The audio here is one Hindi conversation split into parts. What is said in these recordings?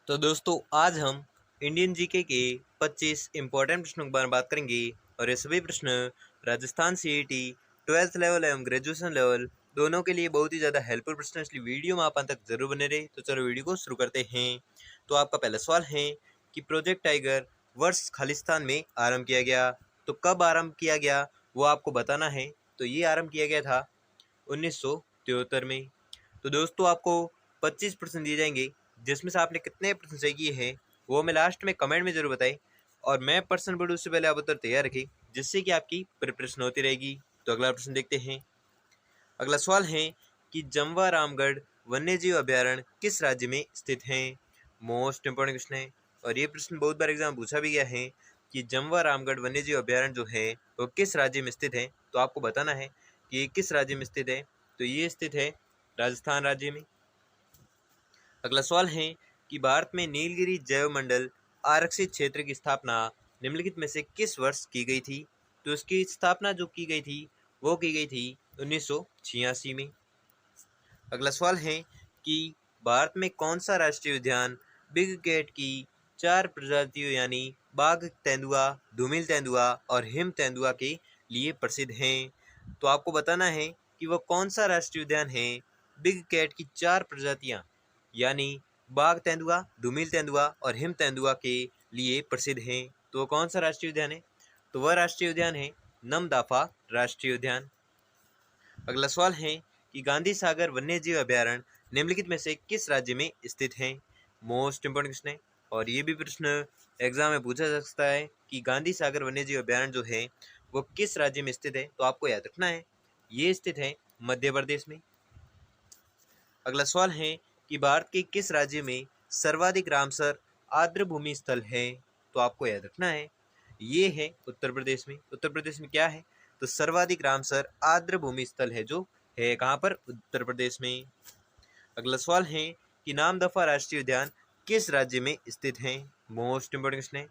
तो दोस्तों आज हम इंडियन जीके के 25 इम्पोर्टेंट प्रश्नों के बारे में बात करेंगे और ये सभी प्रश्न राजस्थान सीईटी 12th लेवल एवं ग्रेजुएशन लेवल दोनों के लिए बहुत ही ज़्यादा हेल्पफुल प्रश्न, इसलिए वीडियो में आप अंत तक जरूर बने रहे। तो चलो वीडियो को शुरू करते हैं। तो आपका पहला सवाल है कि प्रोजेक्ट टाइगर वर्ष खालिस्तान में आरंभ किया गया। तो कब आरंभ किया गया वो आपको बताना है। तो ये आरंभ किया गया था 1973 में। तो दोस्तों आपको 25 प्रश्न दिए जाएंगे, जिसमें से आपने कितने प्रश्न सही किए हैं वो मैं लास्ट में कमेंट में जरूर बताएं। और मैं प्रश्न पढ़ूँ उससे पहले आप उत्तर तैयार रखें, जिससे कि आपकी प्रिपरेशन होती रहेगी। तो अगला प्रश्न देखते हैं। अगला सवाल है कि जमवा रामगढ़ वन्यजीव अभ्यारण्य किस राज्य में स्थित है। मोस्ट इंपोर्टेंट क्वेश्चन है और ये प्रश्न बहुत बार एग्जाम पूछा भी गया है कि जमवा रामगढ़ वन्यजीव अभ्यारण्य जो है वो किस राज्य में स्थित है। तो आपको बताना है कि ये किस राज्य में स्थित है। तो ये स्थित है राजस्थान राज्य में। अगला सवाल है कि भारत में नीलगिरी जैव मंडल आरक्षित क्षेत्र की स्थापना निम्नलिखित में से किस वर्ष की गई थी। तो इसकी स्थापना जो की गई थी वो की गई थी 1986 में। अगला सवाल है कि भारत में कौन सा राष्ट्रीय उद्यान बिग कैट की 4 प्रजातियों यानी बाघ तेंदुआ, धूमिल तेंदुआ और हिम तेंदुआ के लिए प्रसिद्ध है। तो आपको बताना है कि वह कौन सा राष्ट्रीय उद्यान है बिग कैट की 4 प्रजातियां यानी बाघ तेंदुआ, धूमिल तेंदुआ और हिम तेंदुआ के लिए प्रसिद्ध है। तो वह कौन सा राष्ट्रीय उद्यान है। तो वह राष्ट्रीय उद्यान है नमदफा राष्ट्रीय उद्यान। अगला सवाल है कि गांधी सागर वन्यजीव अभ्यारण्य निम्नलिखित में से किस राज्य में स्थित है। मोस्ट इंपोर्टेंट क्वेश्चन है और ये भी प्रश्न एग्जाम में पूछा जा सकता है कि गांधी सागर वन्यजीव अभ्यारण्य जो है वो किस राज्य में स्थित है। तो आपको याद रखना है ये स्थित है मध्य प्रदेश में। अगला सवाल है कि भारत के किस राज्य में सर्वाधिक रामसर आर्द्र भूमि स्थल है। तो आपको याद रखना है ये है उत्तर प्रदेश में। उत्तर प्रदेश में क्या है तो सर्वाधिक रामसर आर्द्र भूमि स्थल है जो है कहाँ पर, उत्तर प्रदेश में। अगला सवाल है कि नामदफा राष्ट्रीय उद्यान किस राज्य में स्थित है। मोस्ट इंपोर्टेंट क्वेश्चन है।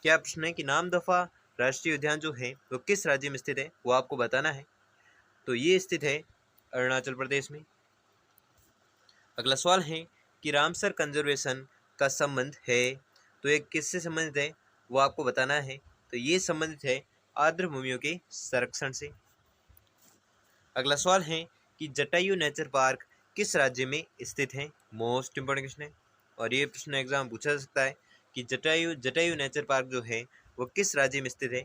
क्या प्रश्न है कि नामदफा राष्ट्रीय उद्यान जो है वो किस राज्य में स्थित है वो आपको बताना है। तो ये स्थित है अरुणाचल प्रदेश में। अगला सवाल है कि रामसर कंजर्वेशन का संबंध है तो ये किससे संबंधित है वो आपको बताना है। तो ये संबंधित है आर्द्र भूमियों के संरक्षण से। अगला सवाल है कि जटायु नेचर पार्क किस राज्य में स्थित है। मोस्ट इंपोर्टेंट क्वेश्चन है और ये प्रश्न एग्जाम पूछा जा सकता है कि जटायु जटायु नेचर पार्क जो है वो किस राज्य में स्थित है।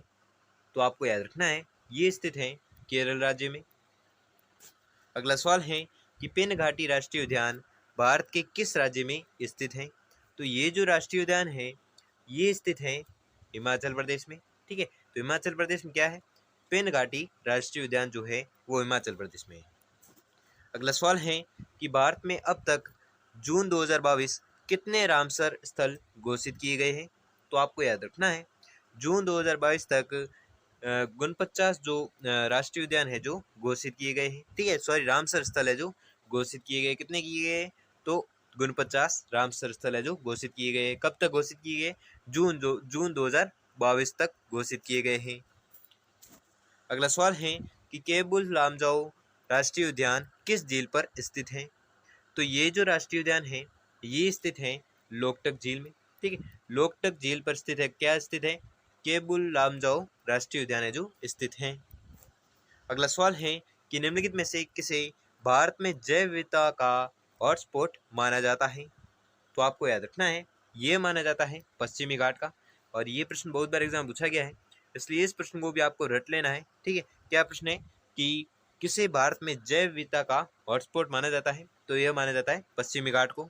तो आपको याद रखना है ये स्थित है केरल राज्य में। अगला सवाल है कि पेन घाटी राष्ट्रीय उद्यान भारत के किस राज्य में स्थित है। तो ये जो राष्ट्रीय उद्यान है ये स्थित है हिमाचल प्रदेश में। ठीक है, तो हिमाचल प्रदेश में क्या है पेन घाटी राष्ट्रीय उद्यान जो है वो हिमाचल प्रदेश में है। अगला सवाल है कि भारत में अब तक जून 2022 कितने रामसर स्थल घोषित किए गए हैं। तो आपको याद रखना है जून 2022 तक 49 जो राष्ट्रीय उद्यान है जो घोषित किए गए हैं। ठीक है, सॉरी रामसर स्थल है जो घोषित किए गए। कितने किए गए तो 49 रामसर स्थल है जो घोषित किए गए। कब तक घोषित किए गए जून 2022 तक घोषित किए गए हैं। अगला सवाल है कि केबुल लामजाओ राष्ट्रीय उद्यान किस झील पर स्थित है। तो ये जो राष्ट्रीय उद्यान है ये स्थित है लोकटक झील में। ठीक है, लोकटक झील पर स्थित है। क्या स्थित है केबुल लामजाओ राष्ट्रीय उद्यान है जो स्थित है। अगला सवाल है कि निम्नलिखित में से किसे भारत में जैव विविधता का हॉटस्पॉट माना जाता है। तो आपको याद रखना है ये माना जाता है पश्चिमी घाट का। और ये प्रश्न बहुत बार एग्जाम पूछा गया है, इसलिए इस प्रश्न को भी आपको रट लेना है। ठीक है, क्या प्रश्न है कि किसे भारत में जैव विविधता का हॉटस्पॉट माना जाता है। तो यह माना जाता है पश्चिमी घाट को।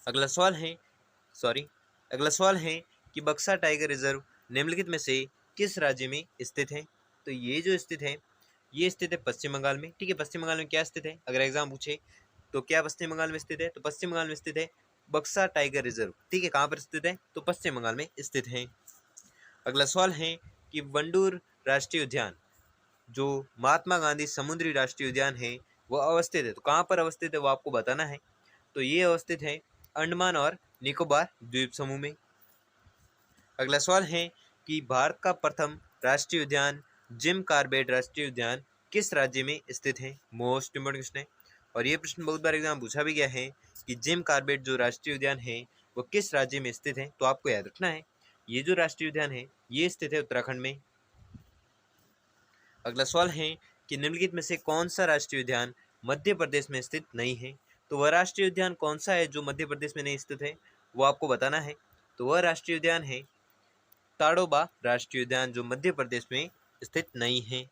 अगला सवाल है सॉरी अगला सवाल है कि बक्सा टाइगर रिजर्व निम्नलिखित में से किस राज्य में स्थित है। तो ये जो स्थित है ये स्थित है पश्चिम बंगाल में। ठीक है, पश्चिम बंगाल में क्या स्थित है अगर एग्जाम पूछे तो क्या पश्चिम बंगाल में स्थित है। तो पश्चिम बंगाल में स्थित है बक्सा टाइगर रिजर्व। ठीक है, कहाँ पर स्थित है तो पश्चिम बंगाल में स्थित है। अगला सवाल है कि वंडूर राष्ट्रीय उद्यान जो महात्मा गांधी समुद्री राष्ट्रीय उद्यान है वो अवस्थित है। तो कहाँ पर अवस्थित है वो आपको बताना है। तो ये अवस्थित है अंडमान और निकोबार द्वीप समूह में। अगला सवाल है कि भारत का प्रथम राष्ट्रीय उद्यान जिम कार्बेट राष्ट्रीय उद्यान किस राज्य में स्थित है। मोस्ट इंपोर्टेंट क्वेश्चन है। और ये प्रश्न बहुत बार एग्जाम पूछा भी गया है कि जिम कॉर्बेट जो राष्ट्रीय उद्यान है वो किस राज्य में स्थित है, तो आपको याद रखना है ये जो राष्ट्रीय उद्यान है ये स्थित है उत्तराखंड में। अगला सवाल है कि निम्नलिखित में से कौन सा राष्ट्रीय उद्यान मध्य प्रदेश में स्थित नहीं है, तो वह राष्ट्रीय उद्यान कौन सा है जो मध्य प्रदेश में नहीं स्थित है, वो आपको बताना है। तो वह राष्ट्रीय उद्यान है ताड़ोबा राष्ट्रीय उद्यान जो मध्य प्रदेश में स्थित नहीं है।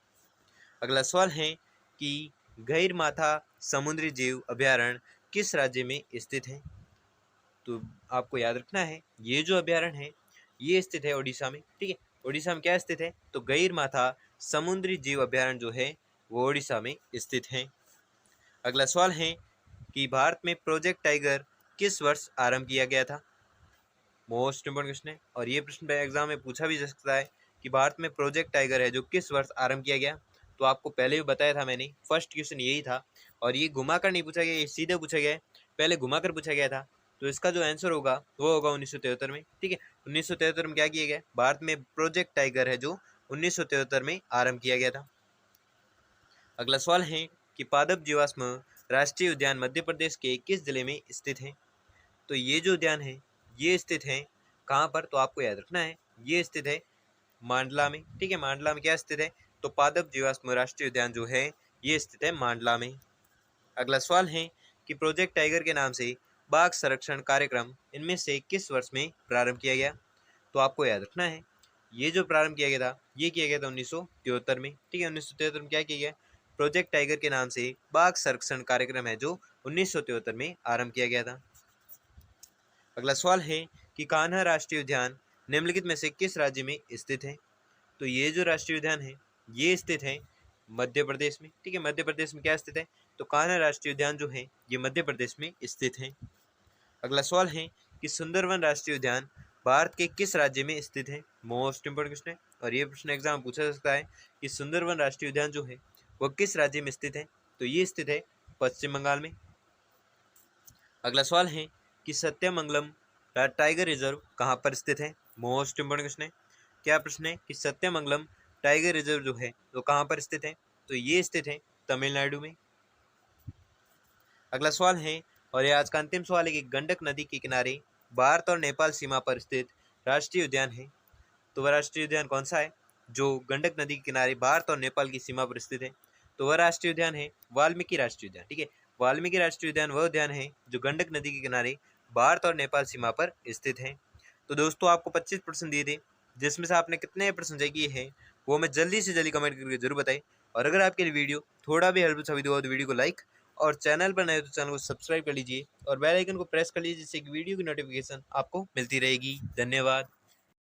अगला सवाल है कि गहिरमाथा समुद्री जीव अभयारण्य किस राज्य में स्थित है, तो आपको याद रखना है ये जो अभयारण्य है ये स्थित है उड़ीसा में। ठीक है, उड़ीसा में क्या स्थित है, तो गहिरमाथा समुद्री जीव अभयारण्य जो है वो उड़ीसा में स्थित है। अगला सवाल है कि भारत में प्रोजेक्ट टाइगर किस वर्ष आरंभ किया गया था, मोस्ट इंपोर्टेंट क्वेश्चन है और ये प्रश्न एग्जाम में पूछा भी जा सकता है कि भारत में प्रोजेक्ट टाइगर है जो किस वर्ष आरंभ किया गया। तो आपको पहले भी बताया था मैंने, फर्स्ट क्वेश्चन यही था और ये घुमाकर नहीं पूछा गया, ये सीधे पूछा गया है, पहले घुमाकर पूछा गया था। तो इसका जो आंसर होगा वो होगा 1973 में। ठीक है, 1973 में क्या किया गया, भारत में प्रोजेक्ट टाइगर है जो 1973 में आरंभ किया गया था। अगला सवाल है कि पादप जीवाश्म राष्ट्रीय उद्यान मध्य प्रदेश के किस जिले में स्थित है, तो ये जो उद्यान है ये स्थित है कहाँ पर, तो आपको याद रखना है ये स्थित है मांडला में। ठीक है, मांडला में क्या स्थित है, तो पादप जीवाश्म राष्ट्रीय उद्यान जो है ये स्थित है मांडला में। अगला सवाल है कि प्रोजेक्ट टाइगर के नाम से बाघ संरक्षण कार्यक्रम इनमें से किस वर्ष में प्रारंभ किया गया, तो आपको याद रखना है ये जो प्रारंभ किया गया था ये किया गया था 1973 में। ठीक है, 1973 में क्या किया गया, प्रोजेक्ट टाइगर के नाम से बाघ संरक्षण कार्यक्रम है जो 1973 में आरंभ किया गया था। अगला सवाल है कि कान्हा राष्ट्रीय उद्यान निम्नलिखित में से किस राज्य में स्थित है, तो ये जो राष्ट्रीय उद्यान है ये स्थित है मध्य प्रदेश में। ठीक है, मध्य प्रदेश में क्या स्थित है, तो कान्हा राष्ट्रीय उद्यान जो है ये मध्य प्रदेश में स्थित है। अगला सवाल है कि सुंदरवन राष्ट्रीय उद्यान भारत के किस राज्य में स्थित है, मोस्ट इंपोर्टेंट क्वेश्चन है और ये प्रश्न एग्जाम पूछा जा सकता है कि सुंदरवन राष्ट्रीय उद्यान जो है वह किस राज्य में स्थित है, तो ये स्थित है पश्चिम बंगाल में। अगला सवाल है कि सत्यमंगलम टाइगर रिजर्व कहाँ पर स्थित है, मोस्ट इंपोर्टेंट क्वेश्चन है। क्या प्रश्न है कि सत्यमंगलम टाइगर रिजर्व जो है वो कहाँ पर स्थित है, तो ये स्थित है तमिलनाडु में। अगला सवाल है और ये आज का अंतिम सवाल है कि गंडक नदी के किनारे भारत और नेपाल सीमा पर स्थित राष्ट्रीय उद्यान है, तो वह राष्ट्रीय उद्यान कौन सा है जो गंडक नदी के किनारे भारत और नेपाल की सीमा पर स्थित है, तो वह राष्ट्रीय उद्यान है वाल्मीकि राष्ट्रीय उद्यान। ठीक है, वाल्मीकि राष्ट्रीय उद्यान वह उद्यान है जो गंडक नदी के किनारे भारत और नेपाल सीमा पर स्थित है। तो दोस्तों आपको 25 प्रश्न दिए थे जिसमें से आपने कितने प्रश्न सही किए हैं वो हमें जल्दी से जल्दी कमेंट करके जरूर बताएं। और अगर आपके लिए वीडियो थोड़ा भी हेल्पफुल साबित हुआ तो वीडियो को लाइक और चैनल पर नए हो तो चैनल को सब्सक्राइब कर लीजिए और बेल आइकन को प्रेस कर लीजिए जिससे कि वीडियो की नोटिफिकेशन आपको मिलती रहेगी। धन्यवाद।